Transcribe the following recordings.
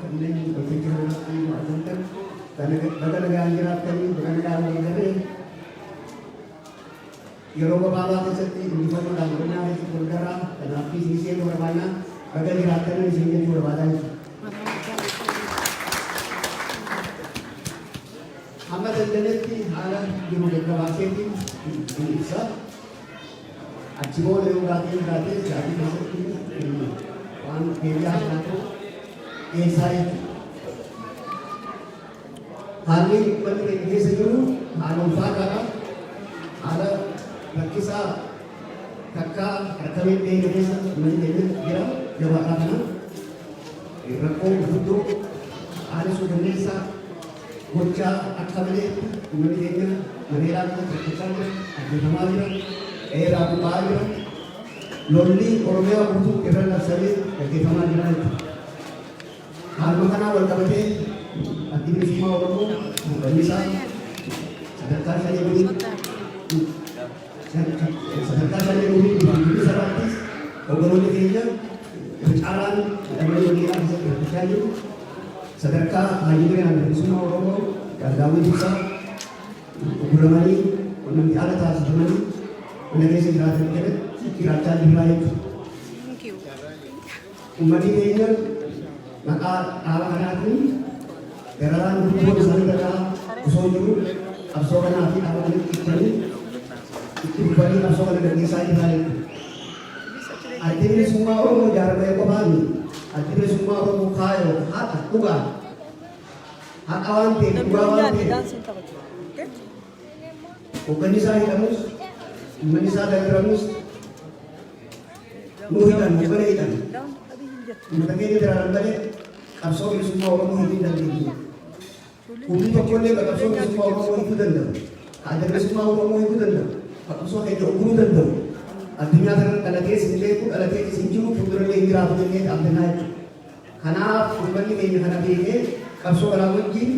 kanneen hojjechiifamanii argamtan baga nagaan jiraattanii baga nagaan walgaree yeroo gabaabaa keessatti injifannoodhaan godinaa keessatti walgaraa kanaaf isin barbaannaa baga jiraattanii isin jechuu barbaadaa jechuudha. Amma dandeenyetti haala jiru gaggabaaseetiin ibsa. Achi booda yoo gaafii jiraate gaafii keessatti waan deebi'aa jiraatu dhiyeessaa jechuudha. Haalli uummanni keenya keessa jiru haala ulfaataadha. Haala rakkisaa takkaa harkameen keenya keessa uummanni keenya jira jabaadhaa kana rakkoo guddoo haala suukanneessaa gochaa akka malee uummanni keenya maneedhaan rakkachaa jira ajjeefamaa jira dheeraa bu'aa jira lolli Oromiyaa guutuu irra labsamee gaggeeffamaa jira jechuudha. Haaluma kanaa wal qabatee addi bilisummaa Oromoo hooggannisaa sadarkaa shanii guutuu sabaattis hogganoonni keenya caalaan hidhamanii waliidhaan keessatti rakkachaa jiru. Sadarkaa hayyuudhaan bilisummaa Oromoo gargaaruu ibsaa gurguramanii qunnamtii haala taasifamanii mana keessa jiraatan jedhan jiraachaa jirraa jechuudha. Uummanni keenya maqaa dhaaba kanaatiin dararaan guddoo isaanii irraa osoo jiru qabsoo kanaa fi dhaaba kanatti itti dhufanii qabsoo kana gaggeessaa jirraa jechuudha. Addi bilisummaa Oromoo ijaaramee qofaani addi bilisummaa Oromoo kaayoo haqa dhugaa haqa waan ta'eef dhugaa waan ta'eef hoogganni isaa hidhamus uummanni isaa daldalamus nuu hidhan hoggana hidhan uummata keenya daraaran malee qabsoo bilisummaa Oromoo hin dandeenye. Humni tokkollee qabsoo bilisummaa Oromoo hiikuu danda'u. Adda bilisummaa Oromoo hiikuu danda'u. Qabsoo keenya hogguruu danda'u. Addunyaa kanarra dhalatee isin beeku dhalatee isin jiru fuuldurallee hin jiraatu jennee dhaabbanaa jechuudha. Kanaaf uummanni keenya kana beekee qabsoo kanaa wajjin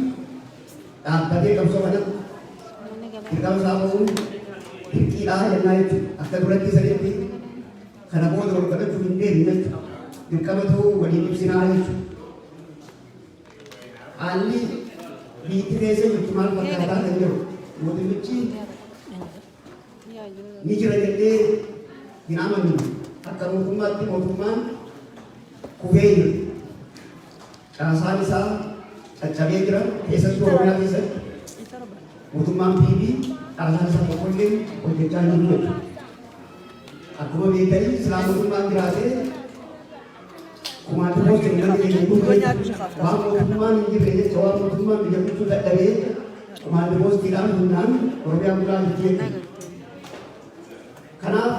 dhaabbatee qabsoo kana dirqama isaa bahuun dirqiidhaa jennaa jechuudha. Akka duratti sadiitti kana booda wal kadhachuu hin deemne jechuudha. Dirqama ta'uu waliin ibsinaa jechuudha. Haalli biitti keessa jirtu maal fakkaataa kan jiru mootummichi ni jira jennee hin amannu. Akka mootummaatti mootummaan kufee jira. Caasaan isaa caccabee jira. Keessattuu Oromiyaa keessatti mootummaan PB caasaan isaa tokkollee hojjechaa hin jiru. Akkuma beekanii silaa mootummaan jiraatee kumaatti poostii hin dandeenye waan mootummaan hin jirre jecha waan mootummaan biyya bulchuu dadhabee kumaatti poostiidhaan humnaan Oromiyaa bulaa jirti jechuudha. Kanaaf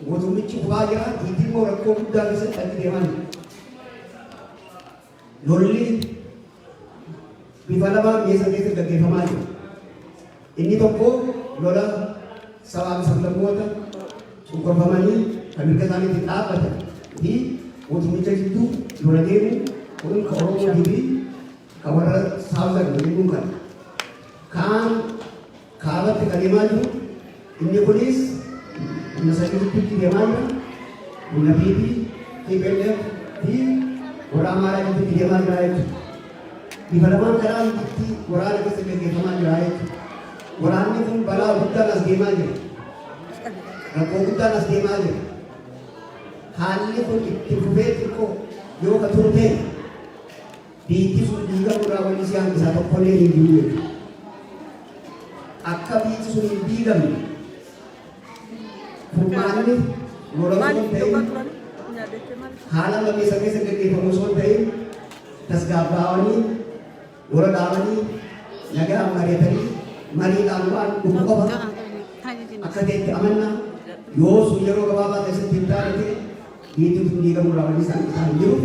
mootummichi kufaa jira. Dhiitiin immoo rakkoo guddaa keessatti achi deemaa jira. Lolli bifa lamaan keessa gaggeeffamaa jira. Inni tokko lola sabaa fi sablammoota cunqurfamanii kan mirga isaaniitti dhaabbatan fi mootummicha gidduu lola deemu kun kan Oromoo fi kan warra Saawuzan jennuun kana. Kaan kaabatti kan deemaa jiru. Inni kunis humna sadii gidduutti deemaa jira. Humna PB, TPLF fi warra Amaaraa gidduutti deemaa jira jechuudha. Bifa lamaan karaa gidduutti waraana keessa gaggeeffamaa jira jechuudha. Waraanni kun balaa guddaan as deemaa jira. Rakkoo guddaan as deemaa jira. Haalli kun itti fufee xiqqoo yoo ka turu ta'e biitti sun diigamuudhaa wanni si hanqisaa tokkollee hin jiru jechuudha. Akka biitti sun hin diigamne furmaanni lola osoo hin ta'in haala lammeessa keessa gaggeeffamu osoo hin ta'in tasgabbaa'anii lola dhaabanii nagaa mari'atanii mariidhaan waan dhufu qofa akka ta'etti amanna. Yoo sun yeroo gabaabaa keessatti hin taane ta'e biitti sun diigamuudhaa wanni isaan hin jiru.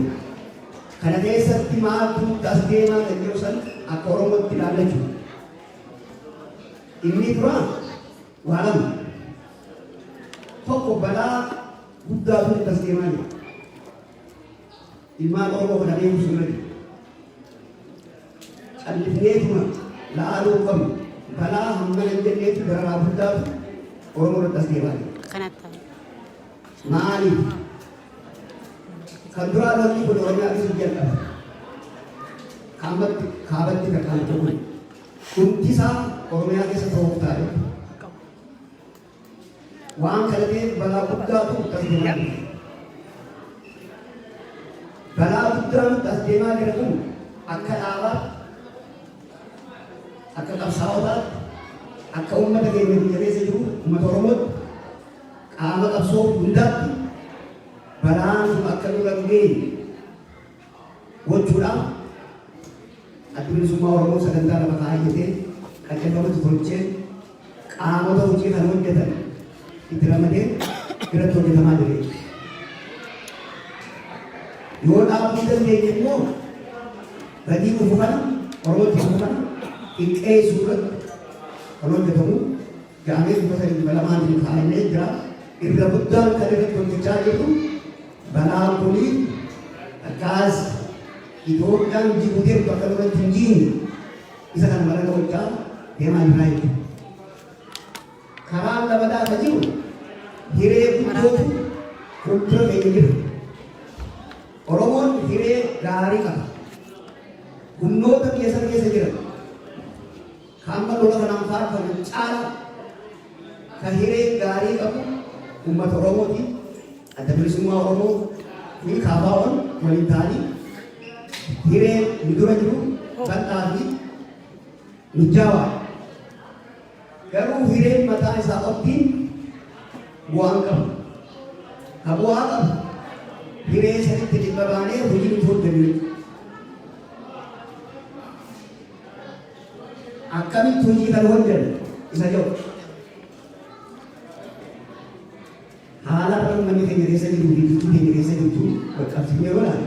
Kana keessatti maaltu as deemaa kan jiru san akka Oromootti ilaallachuu. Inni dura waa lama. Tokko balaa guddaa tun as deemaa jira. Ilmaan Oromoo kana beeku sun irra callifneetuma la'aaluu qabnu balaa hamma hin jenneetti dararaa guddaatu Oromoo irratti as deemaa jira. Maaliif? Kan duraa lolli kun Oromiyaa keessa jalqaba. ammatti kaabatti kan ta'u kuntisaa Oromiyaa keessa ta'uu taa'e waan kana ta'eef balaa guddaatu as deemaa jira. Balaa guddaan as deemaa jira kun akka dhaabaatti akka qabsaa'otaatti akka uummata keenya biyya keessa jiru uummata Oromootti qaama qabsoo hundaatti balaan sun akka nurra hin geenye gochuudhaaf adda bilisummaa Oromoo sagantaa lama kaayyatee qajeelfamatti tolchee qaamota hojii kan hojjetan itti ramadee irratti hojjetamaa jira. Yoo dhaabuu dandeenye immoo badii dhufu kana Oromootti dhufu kana xiqqeessuu irratti kan hojjetamu jaamee gosa dhibba lamaan kaa'amee jira. Irra guddaan kan irratti hojjechaa jirru balaan kuni akkas Itoophiyaan Jibuutiin bakka duratti hin jiine isa kan mara hojjaa deemaa jira jechuudha. Karaan labadaa kan jiru hiree guddootu fuuldura keenya jira. Oromoon hiree gaarii qaba. Humnoota biyya sana keessa jiran hamma lola kanaan faarfaman caala kan hiree gaarii qabu uummata Oromooti. Adda bilisummaa Oromoo fi KFO'n waliin ta'anii hiree nu dura jiru bal'aa fi mijaawaa. Garuu hireen mataa isaa qoftiin bu'aan qabu. Kan bu'aa qabu hiree sanitti dhimma baanee hojii nuti hojjennu. Akkamitti hojii kan hojjennu isa jiru. Haala manni keenya keessa jiruu fi biyyattii keenya keessa jirtu qaqqabsiifnee yeroo ilaalu.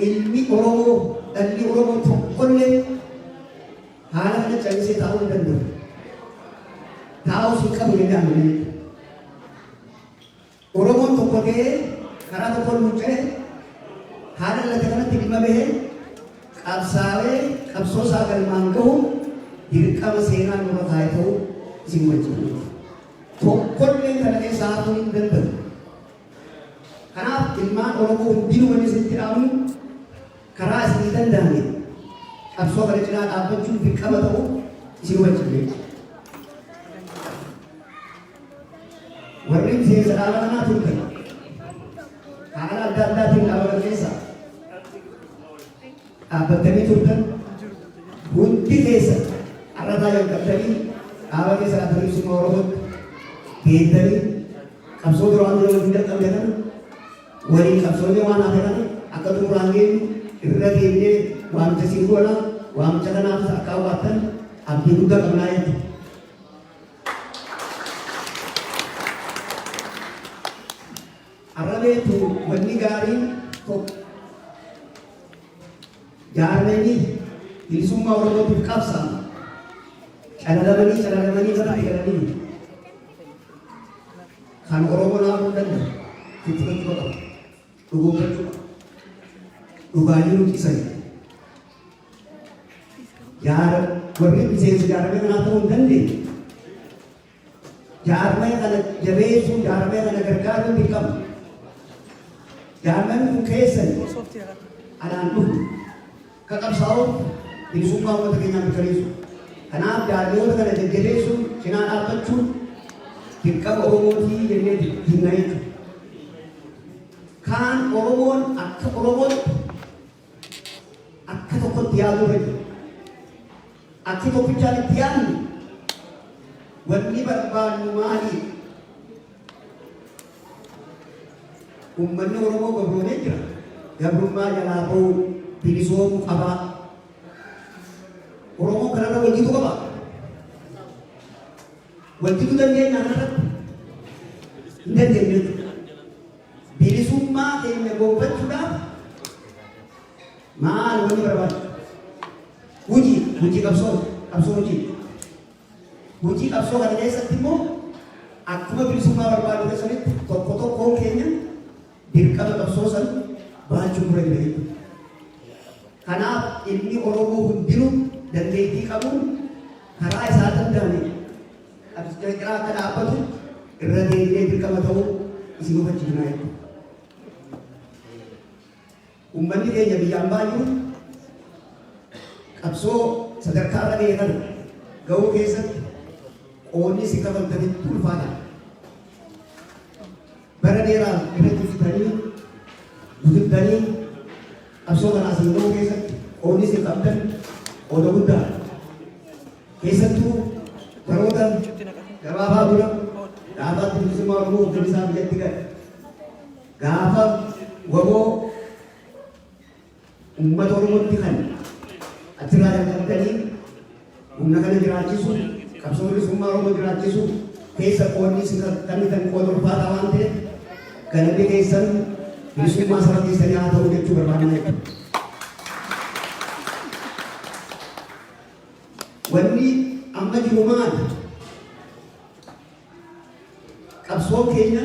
Ilmi Oromoo, dhalli Oromoo tokkollee haala kana callisee taa'uu hin danda'u. Taa'uus hin qabu jennee amanee. Oromoon tokko ta'ee karaa tokkoon luucca'ee haala lafa kanatti dhimma bahee qabsaa'ee qabsoo isaa galmaan gahu dirqama seenaa nurra kaa'e ta'uu isin wajjin. Tokkollee kana keessaa hafuu hin danda'u. Kanaaf ilmaan Oromoo hundinuu wanni isinitti dhaamu karaa isinii danda'ame qabsoo kana cinaa dhaabbachuun dirqama ta'uu isin wajjin. Warri miseensa dhaaba kanaa turtan haala adda addaatiin dhaabatan keessa dhaabbattanii turtan hundi keessa arrataa jalqabdanii dhaaba keessa adda bilisummaa Oromootti beektanii qabsoo duraan dura waliin jalqabde kana waliin qabsoonni waan hafe kana akka xumuraan geenyu irra deemnee waamicha siin goona waamicha kanaaf akka hawwaattan abdii guddaa qabnaa jechuudha. Arrabeetu wanni gaariin tokko jaarmanii bilisummaa Oromootiif qabsaan calalamanii bara eegalanii kan Oromoo naafuu danda'u fixachuu qaba, dhugoomfachuu qaba, dhugaanii nuqisanii warri miseensa jaarmee kanaa ta'uu hin dandeenye jaarmee kana jabeessuu jaarmee kana gargaaruu hin qabu. Jaarmeen kun keessan anaan dhufu ka qabsaa'uuf bilisummaa uummata keenyaa mirkaneessu. Kanaaf jaarmiyoota kana jajjabeessuun cinaa dhaabbachuun dirqama Oromootii jennee himna jechuudha. Kaan Oromoon akka Oromootti akka tokkotti yaaduu irra jira. Akka tokkichaan itti yaadnu wanni barbaannu maali? Uummanni Oromoo gabroomee jira. Gabrummaa jalaa bahuu bilisoomuu qaba. Oromoo kanarra waljitu qaba. Waljitu dandeenya kanarratti hin dandeenye. Bilisummaa keenya gonfachuudhaaf maal wanni barbaadu? Hojii qabsoo hojii. Hojii qabsoo kana keessatti immoo akkuma bilisummaa barbaadu keessatti tokko tokkoon keenya dirqama qabsoo san baachuun dura jira jechuudha. Kanaaf inni Oromoo hundinuu dandeettii qabuun karaa isaa danda'ame qabsicha akka dhaabbatu irra deebi'ee dirqama ta'uu isin hubachiifnaa jechuudha. Uummanni keenya biyyaan baay'uu qabsoo sadarkaa irra ga'e kana ga'uu keessatti qoonni si kafaltanitti ulfaata. Bara dheeraa irratti fitanii guuttanii qabsoo kanaas hin ga'uu keessatti qoonni si qabdan qooda guddaa. Keessattuu baroota gabaabaa dura gaafaatti bilisummaa Oromoo hoogganni biyyatti ga'e. Gaafa waboo uummata Oromootti kan achirraa jalqabdanii humna kana jiraachisu qabsoo bilisummaa Oromoo jiraachisu keessa qoonni si qabdan qooda ulfaataa waan ta'eef galanni keessan bilisummaa saba keessanii haa ta'u jechuu barbaadna. Wanni amma jiru maali? Qabsoo keenya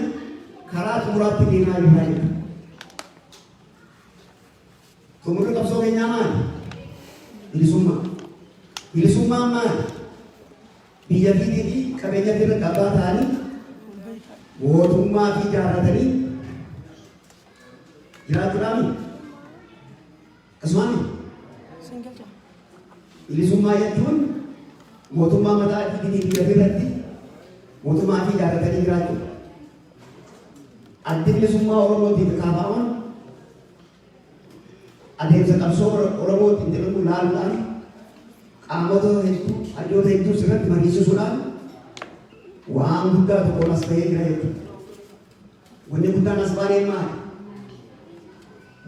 karaa xumuraatti deemaa jirra jedha. Xumurri qabsoo keenyaa maali? Bilisummaa. Bilisummaan maali? Biyya fi qabeenya irra qabaa ta'anii mootummaa fi ijaarratanii jiraachuudhaani. Akkasumas bilisummaa jechuun mootummaa mataa fi biyya irratti mootummaa fi ijaarratanii jiraachuudha. Addi bilisummaa Oromootiif kaafaman adeemsa qabsoo Oromootiin jedhamu laaluudhaan qaamota hedduu addoota hedduu sirratti mariisisuudhaan waan guddaa tokkoon as bahee jira jechuudha. Wanni guddaan as baanee maali?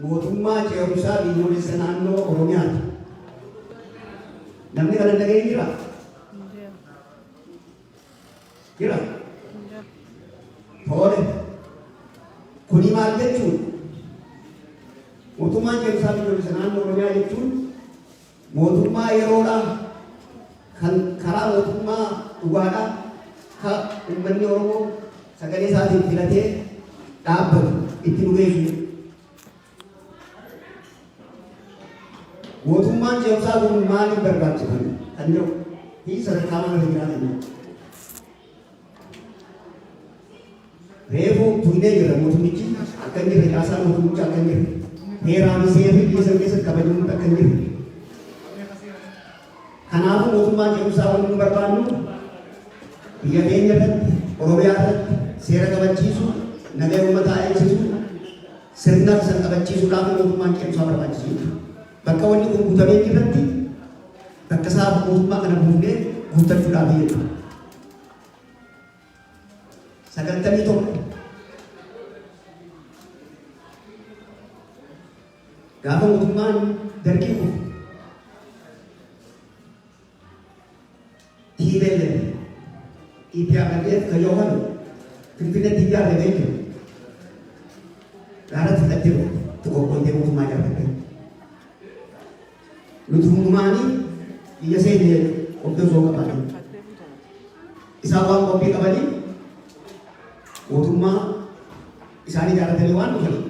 Mootummaa ce'umsaa biyyoolessa naannoo Oromiyaati. Namni kana dhaga'ee jira? Jira? Toole. Kuni maal jechuun? Mootummaan ce'umsaa biyyoolessa naannoo Oromiyaa jechuun mootummaa yeroodhaan kan karaa mootummaa dhugaadhaan kan uummanni Oromoo sagalee isaatiin filatee dhaabbatu itti dhugeessu. Mootummaan ce'umsaa kun maaliif barbaachifame kan jedhu fi sadarkaa mana jiraatan. Reefuu tuulee jira mootummichi akka hin jirre caasaan mootummichi akka hin jirre heeraa fi seerri biyya sana keessatti kabajamuun akka hin jirre. Kanaafuu mootummaan ce'umsaa wanti nu barbaannu biyya keenya irratti Oromiyaa irratti seera kabachiisu nagaa uummataa eegsisu sirna san kabachiisuudhaaf mootummaan ce'umsaa barbaachisu. Bakka wanni kun guutamee jirratti bakka isaa mootummaa kana buufnee guuttachuudhaaf jechuudha. 91 gaafa mootummaan dargii kufu dhiibellee itti agarreef kan yoo halu finfinneetti ijaarramee jiru gaaratti fudhatee tokkottee mootummaa ijaarratee nuti hundumaanii biyya seenee qophii osoo qabaatan isaan waan qophii qabanii mootummaa isaan ijaarratanii waan dhufanii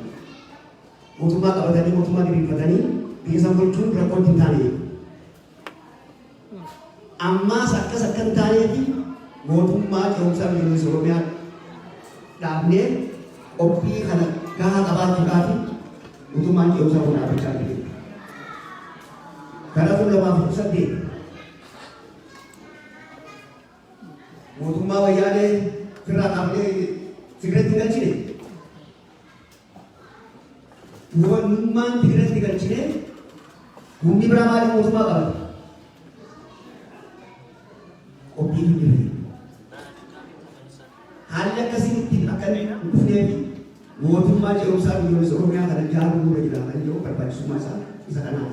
mootummaa qabatanii mootummaa diriirfatanii biyya san bulchuun rakkoo hin taane. Ammaas akkas akka hin taaneefi mootummaa ce'umsaa biyyoolessa Oromiyaa dhaabnee qophii kana gahaa qabaachuudhaaf mootummaan ce'umsaa kun dhaabbachaa jira. Bara 2008 mootummaa wayyaanee firraa dhaabnee Tigreetti galchine. Mootummaan Tigreetti galchine humni biraa maaliif mootummaa qabata? Qophii hin jirre. Haalli akkasitti akka hin dhufneef mootummaa ce'umsaa biyyoolessa Oromiyaa kana ijaaruu dura jira kan jedhu barbaachisummaa isaa isa kanaaf.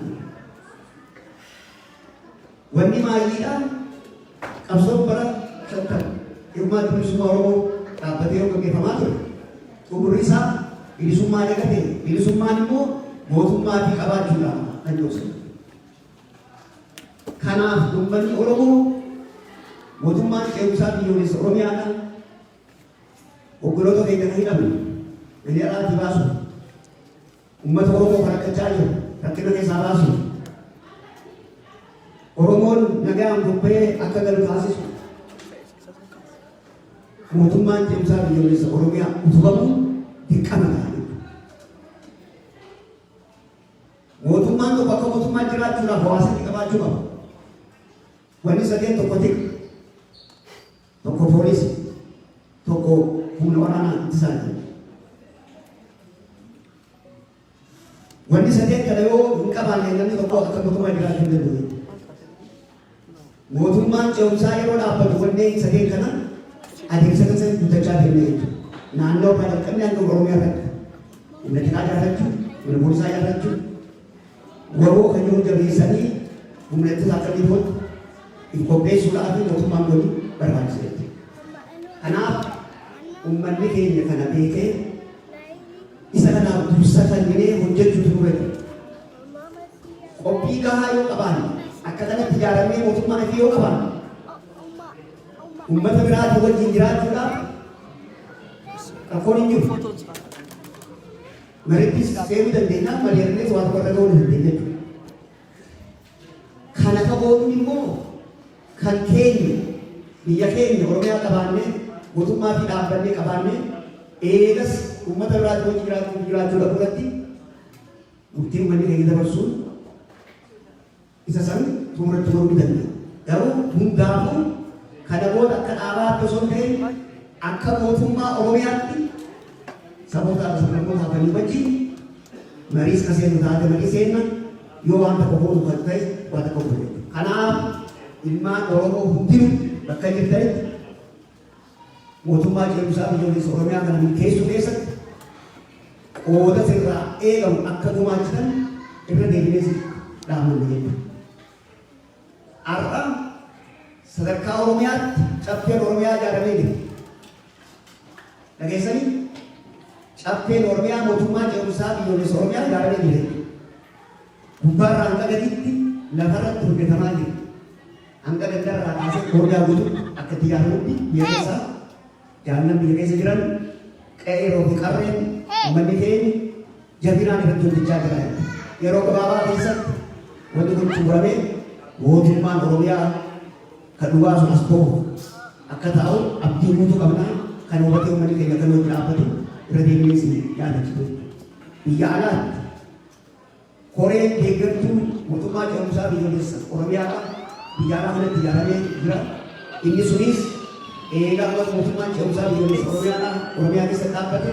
Wanni maayyiidhaan qabsoo bara 50 hirmaatti bilisummaa Oromoo dhaabbatee yoo gaggeeffamaa ture xumurri isaa bilisummaa eegate bilisummaan immoo mootummaa fi qabaachuudhaan kan jedhu. Kanaaf uummanni Oromoo mootummaan ce'umsaa biyyoolessa Oromiyaadhaan hoggoloota keenya hidhamne miliyaaraatti baasu uummata Oromoo rakkachaa jiru rakkina keessaa baasu Oromoon nagaan bobba'ee akka galu taasisu mootummaan ce'umsaa biyyoolessa Oromiyaa utubamuu dirqama ta'a. mootummaan tokko akka mootummaa jiraachuudhaaf hawaasatti qabaachuu qaba. Wanni sadeen tokko tika, tokko poolisii, tokko humna waraanaa ittisaati. Wanni sadeen kana yoo hin qabaanne namni tokko akka mootummaa jiraachuu hin danda'u. Mootummaan ce'umsaa yeroo dhaabbatu wanneen sadeen kana adeemsa keessatti guuttachaa deemee jechuudha. Naannoo kana qabni hanga Oromiyaa irratti humna xiqqaa ijaarrachuu, humna poolisaa ijaarrachuu, waroo kan jiru jabeessanii humna ittisaa akka dhiibbootti itti qopheessuudhaaf mootummaan godhu barbaachiseeti. Kanaaf uummanni keenya kana beekee isa kanaaf dursa kennee hojjechuutu nurra jira. Qophii gahaa yoo qabaanne akka kanatti ijaaramee mootummaa fi yoo qabaanne uummata biraatii wajjin jiraachuudhaaf rakkoon hin jiru. Mariittis seenuu dandeenya, mariirrees waan warra ga'uu hin dandeenya jechuudha. Kana qaboonni immoo kan keenya biyya keenya Oromiyaa qabaannee mootummaa fi dhaabbannee qabaannee eegas uummata biraatii wajjin jiraachuudhaaf irratti murtii uummanni keenya dabarsuun isa san xumurachuu baruu danda'a. Garuu hundaafuu kana booda akka dhaabaatti osoo hin ta'in akka mootummaa Oromiyaatti saboota sablammoota hafanii wajjin mariis ka seenu taate marii seenna yoo waan tokko gootu kan ta'e waan tokko godhe. Kanaaf ilmaan Oromoo hundinuu bakka jirtanitti mootummaa ce'umsaa biyyoolessa Oromiyaa kana milkeessuu keessatti qooda sirraa eegamu akka gumaachitan irra deebinees dhaamanne jechuudha. Har'a sadarkaa Oromiyaatti caffeen Oromiyaa ijaaramee jira. Dhageessanii caffeen Oromiyaa mootummaa ce'umsaa biyyoolessa Oromiyaa ijaaramee jira. Gubbaarraa hanga gaditti lafarratti hojjetamaa jira. Hanga gandarraa kaasee Oromiyaa guutuu akka itti ijaaramutti biyya keessaa jaallan biyya keessa jiran qe'ee fi qarreen uummanni keenya jabinaan irratti hojjechaa jira. Yeroo gabaabaa keessatti wanti kun xumuramee mootummaan Oromiyaa kan dhugaa sun as ta'u akka ta'u abdii guutuu qabna. Kan hubatee uummanni keenya kan hojii dhaabbatu irra deebinees yaadachiisu. Biyya alaatti koreen deeggartuu mootummaa ce'umsaa biyyoolessa Oromiyaa biyya alaa kanatti ijaaramee jira. Inni sunis eegaa mootummaan ce'umsaa biyyoolessa Oromiyaa keessa dhaabbate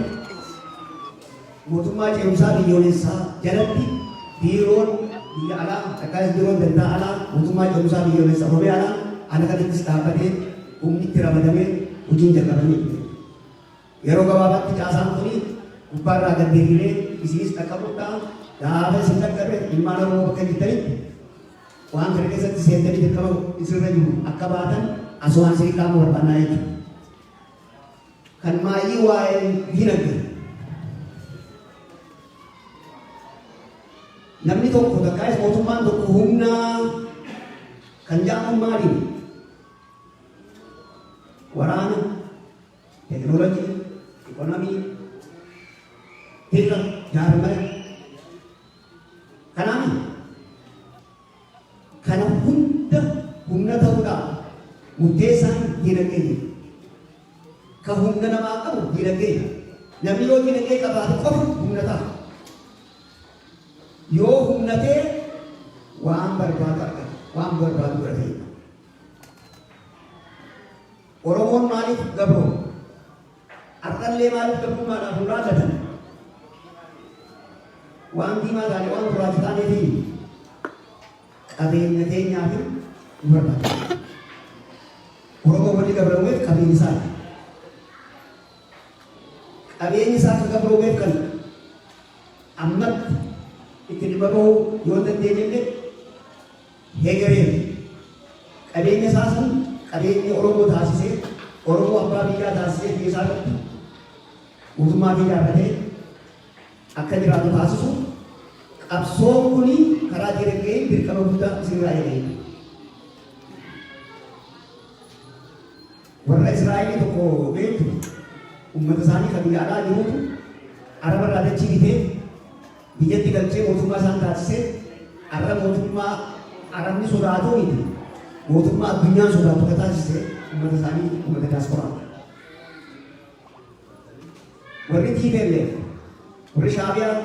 mootummaa ce'umsaa biyyoolessaa jalatti biiroon biyya alaa akkasumas biiroon dantaa alaa mootummaa ce'umsaa biyyoolessa Oromiyaa ana kanattis dhaabbatee humni itti ramadamee hojiin jalqabamee yeroo gabaabaatti caasaan kuni gubbaarraa gad deebilee isiis dhaqqabuudhaan gaafa isin dhaqqabe ilmaan Oromoo bakka jirtanitti waan kana keessatti seentanii dirqama isirra jiru akka baatan asumaan sirii qaama barbaannaa jechuudha. Kan maayii waa'ee dinagdee namni tokko takkaayis mootummaan tokko humna kan jedhamu maaliin waraana, teekinooloojii, ikonomii, hirra, jaarmaya kanaaf kana hunda humna ta'uudhaaf murteessaan dinagdee jira. Kan humna namaa qabu dinagdee jira. Namni yoo dinagdee qabaate qofa humna ta'a. Yoo humnatee waan barbaadu argata, waan barbaadu argata. Oromoon maaliif gabrooma? Har'allee maaliif gabrummaadhaaf nu raajatan? Waan diimaa taane waan gurraacha taaneefi qabeenya keenyaaf nu barbaada. Oromoo wanni gabroomeef qabeenya isaati. Qabeenyi isaa akka gabroomeef kan ammatti itti dhimma bahuu yoo dandeenye illee heegareen qabeenya isaa san qabeenya Oromoo taasisee Oromoo abbaa biyyaa taasisee biyya isaa irratti mootummaa fi ijaarratee akka jiraatu taasisu qabsoon kuni karaa dinagdee dirqama guddaa isinirraa eegale. Warra Israa'el tokko beektu uummata isaanii kan biyya alaa jirutu araba irraa dachii bitee biyyatti galchee mootummaa isaan taasisee arra mootummaa arabni sodaatu miti mootummaa addunyaan sodaatu ka taasisee uummata isaanii uummata diyaasporaa. Warri TPLF warri Shaabiyaa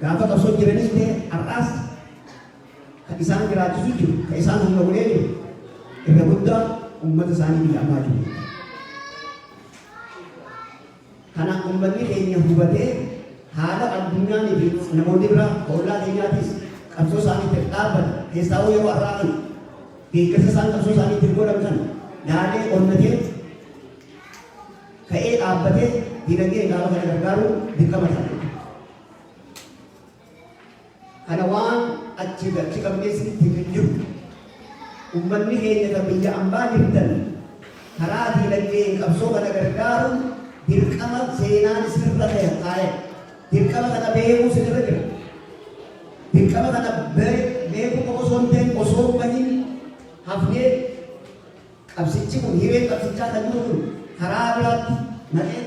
gaafa qabsoo jiranis ta'e har'aas kan isaan jiraachisu jiru kan isaan humna godhee jiru irra guddaa uummata isaanii miidhamaa jiru. Kana uummanni keenya hubatee haala addunyaan fi namoonni biraa ollaa keenyaatis qabsoo isaaniitti dhaabbata keessaa yeroo har'aa kana deeggarsa isaan qabsoo isaaniitti godhan laalee onnatee ka'ee dhaabbatee diinagdee gaafa kana gargaaru dirqama isaanii. Kana waan achi qabnee sinitti hin jiru. Uummanni keenya kan biyya ambaa jirtan karaa diinagdee qabsoo kana gargaaruun dirqama seenaan sirra ta'e taa'e. Dirqama kana beekuu sirra jira. Dirqama kana beekuu qofa osoo hin ta'in osoo hubbatiin hafnee qabsichi kun hireen qabsichaa kan jiru kun karaa biraatti naqee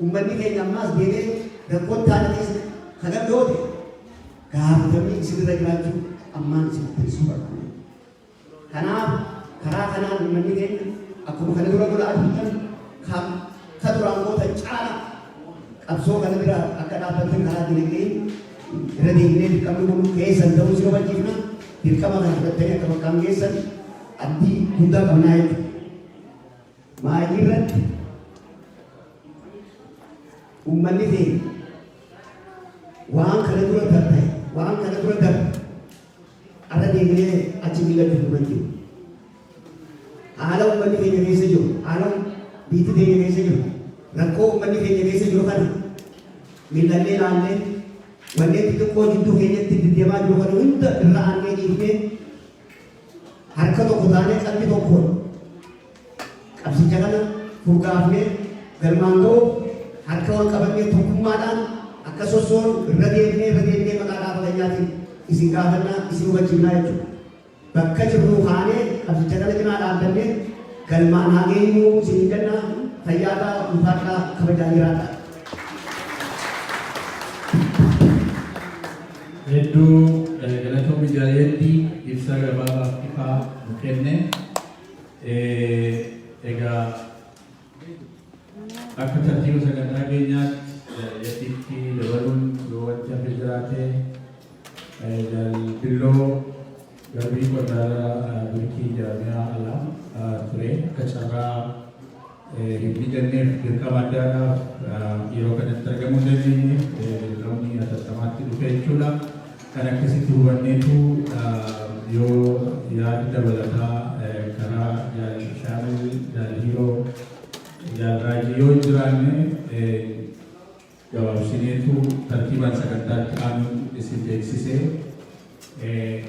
uummanni keenya ammaas deemee rakkoon taana keessa kagan goote gaafatamni isinirra jiraachuu ammaan isinitti ibsuu barbaadu. Kanaaf karaa kanaan uummanni keenya akkuma kana dura godhaa jirtan ka duraan gootan caala qabsoo kana bira akka dhaabbattan karaa dinagdee irra deemnee dirqamni kun keessan ta'uu si hubachiifna. Dirqama kana fudhattanii akka bakkaan geessan abdii guddaa qabnaa jechuudha. Maayii irratti uummanni keenya waan kana dura ta'e waan kana dura darbe arra deemnee achi miidhaguu hin jiru. Haala uummanni keenya keessa jiru, haala biyyi keenya keessa jiru, rakkoo uummanni keenya keessa jiru kana miidhannee naannee wanneen xixiqqoo jidduu keenyatti deddeemaa jiru kana hunda irra aannee dhiifnee harka tokko taanee qalbii tokkoon qabsicha kana furgaafnee galmaan ga'uuf harka wal qabannee tokkummaadhaan akka sossoonu irra deemnee maqaa dhaabatanyaatiin isin gaafannaa isin hubachiifnaa jechuudha. Bakka jirru kaanee qabsicha kana cinaa dhaabbannee galmaan haa geenyuu isin kennaa fayyaadaa ulfaadhaa kabajaa jiraadhaa. Hedduu galatoomii jaalalli ibsa gabaabaa ifaa nu kenne. Egaa akka tartiiba sagantaa keenyaatti yatiitti dabaluun yoo wanti hafe jiraate billoo garbii qonnaalaa bultii jaamiyaa alaa ture akka carraa hin mijanneef dirqama addaadhaaf yeroo kanatti argamuu dandeenye namni atattamaatti dhufe jechuudha. Kan akkasitti hubanneetu yoo yaada dabalataa karaa shaamil jaalhiroo jaalraajii yoo hin jiraanne gabaabsineetu tartiibaan sagantaatti aanu isin beeksisee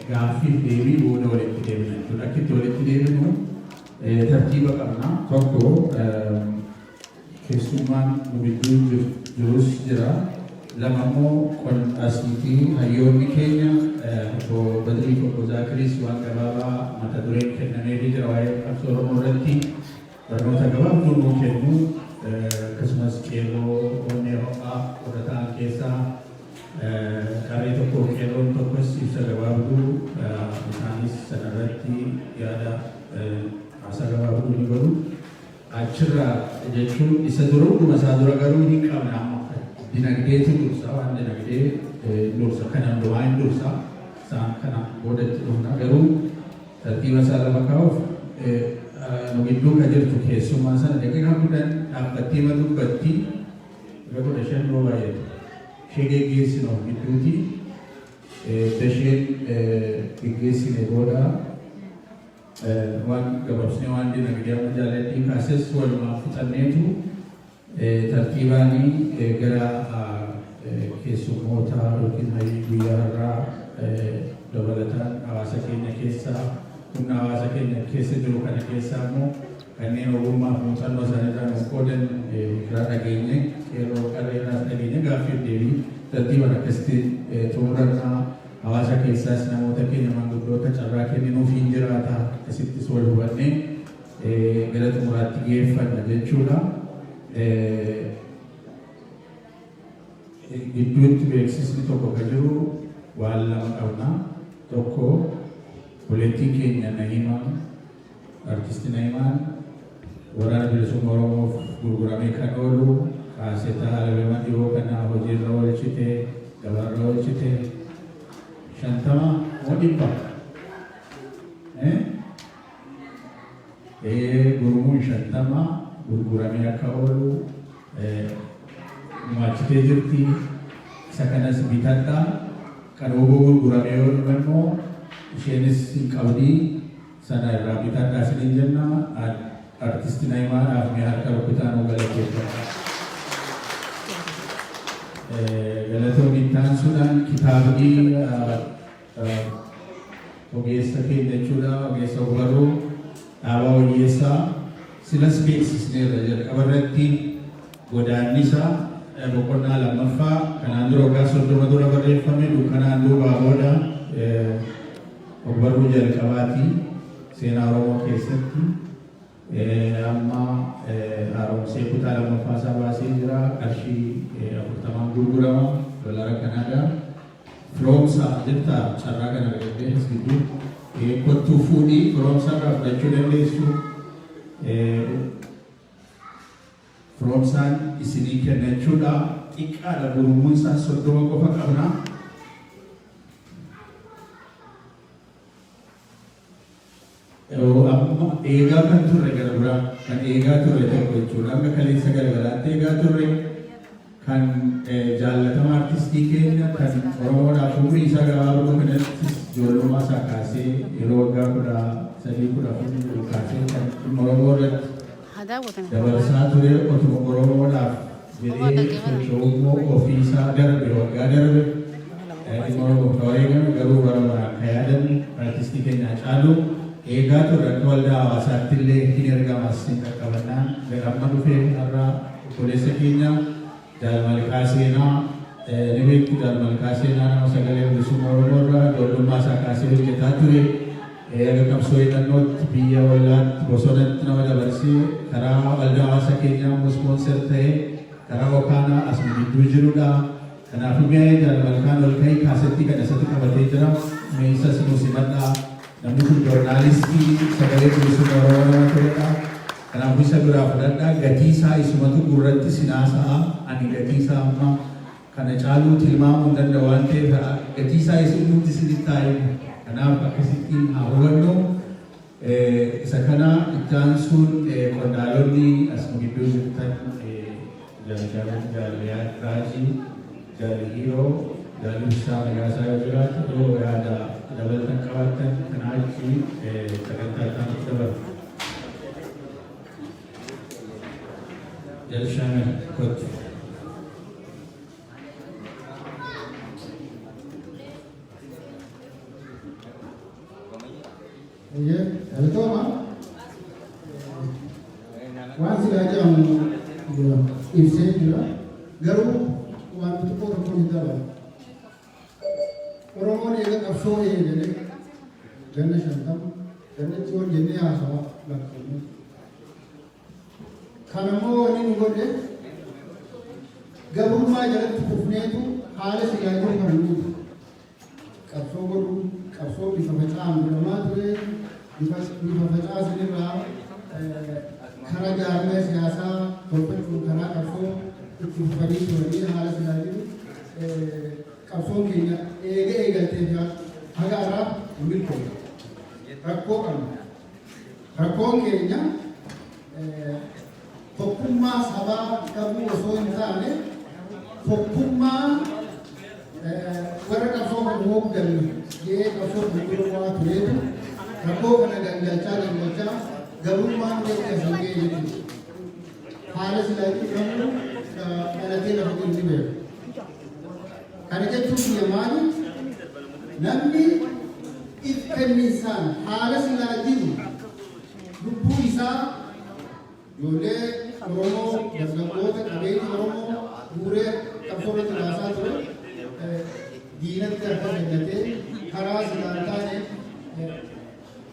gaaffiif deebii booda walitti deebina jechuudha. Akka itti walitti deebinu tartiiba qabna. Tokko keessummaan nu gidduu jirus jira. Lamammoo asiitii hayyoonni keenya obbo Badrii obbo Zaakiris waan gabaabaa mata dureen kennameefii jira waa'ee qabsoo Oromoo irratti barnoota gabaabduu nuu kennu akkasumas qeerroo onnee ho'aa qorataan keessaa qaree tokko qeerroon tokkos ibsa gabaabduu isaanis sanarratti yaada haasaa gabaabduu ni godhu. Achirraa jechuun isa dura hunduma isaa dura garuu hin qabna amma dinagdeetu dursa waan dinagdee dursa kanan waan dursa isaan kana boodatti dhufna garuu tartiiba isaa lafa kaa'uuf nu gidduu ka jirtu keessummaa sana daqiiqaa kudhan dhaabbattee dubbatti gara 15 yoo baay'atu ishee geggeessinu gidduuti isheen geggeessine booda waan gabaabsine waan dinagdee amma jaalattiin kaases walumaa fixanneetu tartiibaanii gara keessummoota yookiin biyya irraa dabalataan hawaasa keenya keessaa humna hawaasa keenya keessa jiru kana keessaa immoo kanneen ogummaa fi muuxannoo isaaniirraa nu qoodan irraa dhageenye yeroo qarreerraas dhageenye gaaffiif deebii tartiibaan akkasitti xumurannaa hawaasa keessaas namoota keenya maanguddoota carraa kenninuuf hin jiraata akkasittis wal hubannee gara xumuraatti geeffanna jechuudha. Gidduutti beeksisni tokko kan jiru waan lama qabna. Tokko buleettiin keenya Nahimaan artisti Nahimaan waraana bilisummaa Oromoof gurguramee kan oolu kaasetaa albeema dhiyoo kana hojiirra oolchite gabaarraa hojjete shantama moo dhibba gurmuun shantama gurguramee akka oolu maachitee jirti. Isa kanas bitadha. Kan obbo gurguramee oolu immoo isheenis hin qabdi. Sana irraa bitadhaa isiniin jenna. Artisti Naayimaadhaaf mee harka rukutaan galateeffadha. Galatoon ittaan suudhaan kitaabni ogeessa keenya jechuudha. Ogeessa hubaruu dhaabaa hojjeessaa silas beeksisneerra jalqaba irratti godaannisaa boqonnaa lammaffaa kanaan dura waggaa 30 dura barreeffame kanaan duubaa booda ogbarruu jalqabaati seenaa Oromoo keessatti amma haaromsee kutaa lammaffaa isaa baasee jira. Qarshii 40 gurgurama dolara Kanaadaa. Firoomsa jettaa carraa kana argattee as gidduu kottuu fuudhii firoomsa irraa fudhachuu dandeessu. Firoomsaan isinii kennachuudha. Xiqqaadha gurmuun isaa 30 qofa qabna. Amma eegaa kan turre gara biraa kan eegaa turre tokko jechuudha. Akka kaleessa galgalaatti eegaa turre kan jaallatama artistii keenya kan Oromoodhaaf umurii isaa gabaabaa kanatti ijoollummaa isaa kaasee yeroo waggaa 13-14 kaasee kan Oromoo irratti dabarsaa ture otuma Oromoodhaaf jedhee socho'ummoo ofii isaa darbe waggaa darbe Oromoo wareegame garuu bara baraan kan yaadamu artistii keenya Hacaaluu eegaa turre akka waldaa hawaasaatti illee hin ergamas hin qaqqabannaan amma dhufee har'a obboleessa keenya Jaalmalkaa Seenaa ni beektu. Jaalmalkaa Seenaa nama sagalee bilisummaa Oromoo irraa ijoollummaa isaa kaasee hojjetaa ture. Eega qabsoo hidhannootti biyya ollaatti bosonatti nama dabarsee karaa waldaa hawaasa keenyaa immoo ispoonser ta'ee karaa Okaanaa asuma gidduu jirudha. Kanaafuu mi'a Jaalmalkaan ol ka'ii kaasettii kan asatti qabatee jira. Meeshaa sinuu simadhaa. Namni kun joornaalistii sagalee bilisummaa Oromoo nama turedha. Kanaafuu isa biraa fudhadhaa. Gatii isaa isumatu gurratti sinaasa'a. Ani gatii isaa amma kana caaluu tilmaamuu hin danda'u waan ta'eef gatii isaa isumatti sinitti taa'e. Kanaaf akkasittiin haa hubannu. Isa kana ittaan sun qondaalonni asuma gidduu jirtan jaalliyaa Raajii, Jaallihiiroo, Jaallisaa Nagaasaa yoo jiraatu yoo yaada dabalatan qabaatan kanaa achi sagantaa isaan dabalu. Jalshaan kottu. Altoma waan silaa jedhamu ibsee jira. Garuu waan tokko tokko ni dabala. Oromoon eega qabsoo eegale ganna 50 ganna ciwoon jennee haasawaa lakkoofne. Kanammoo wanni nu godhe gabrummaa jalatti kufneetu haala silaa jiru kan nuti qabsoo godhu qabsoo bifa faca'aan godhamaa ture. Bifa facaasanirraa karaa jaarmee siyaasaa tolfachuun karaa qabsoo itti fufanii turanii haala silaa jiru. Qabsoon keenya eegaltee haga irraa hin milkoofne. Rakkoo qabna. Rakkoon keenya tokkummaa sabaa dhabuu osoo hin taane tokkummaa warra qabsoo kan hooggannu jedhee qabsoo gurguraa tureetu rakkoo kana gangalchaa gabrummaan keessa sangee jechuudha. Haala silaa jedhamu dhalatee lafa kun ni beeku. Kana jechuun biyya maali? Namni ifkenniisaan haala silaa jiru lubbuu isaa ijoollee Oromoo dargaggoota qabeenya Oromoo guuree qabsoo irratti baasaa ture diinatti harka kennatee karaa silaa hin taane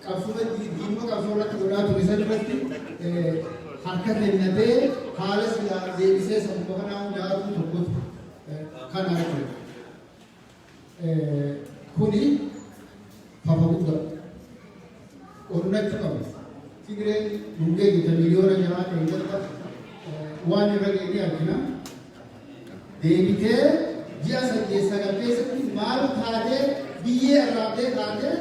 qabsoo diinuma qabsoo irratti godhaa ture san irratti harka kennatee haala silaa deebisee sammuu kanaa hundaa'atu tokkotu kan arginu. Kuni fafa guddaa onnatti qabu. Tigireen hundee gita miliyoona jamaa eeggata waan irra geenye argina. Deebitee ji'a saddeessagal keessatti maal taatee biyyee arraabdee taatee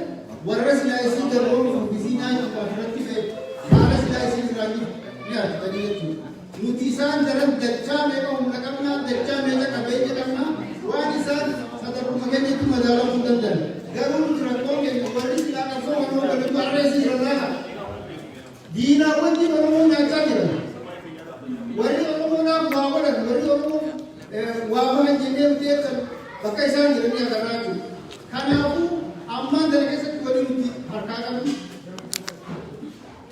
warra silaa isii garboonni ofiisii nyaachuu irratti fe'e haala silaa isii irraa ni argatanii jechuudha. Nuti isaan daran dachaa meeqa humna qabnaa, dachaa meeqa qabeenya qabnaa, waan isaan sadaruma keenyatti madaalamuu danda'an. Garuu nuti rakkoon keenya warri silaa qabsoo Oromoo waliin barreessii irraa diinaawwan Oromoo nyaachaa jiran. Warri Oromoodhaaf waa godhan, warri Oromoo waa bahan jennee beekan bakka isaan jiranii agarraa jiru. Kanaafuu ammaan dana keessatti walii nuti harkaa qabnu.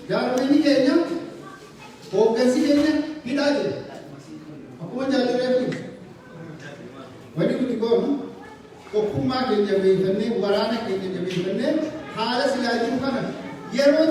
Jaarmeenyi keenya, hooggansi keenya hidhaa jira. Akkuma jaallatanii wanti nuti goonu tokkummaa keenya beekannee, waraana keenya beekannee haala silaa jiru kana yeroo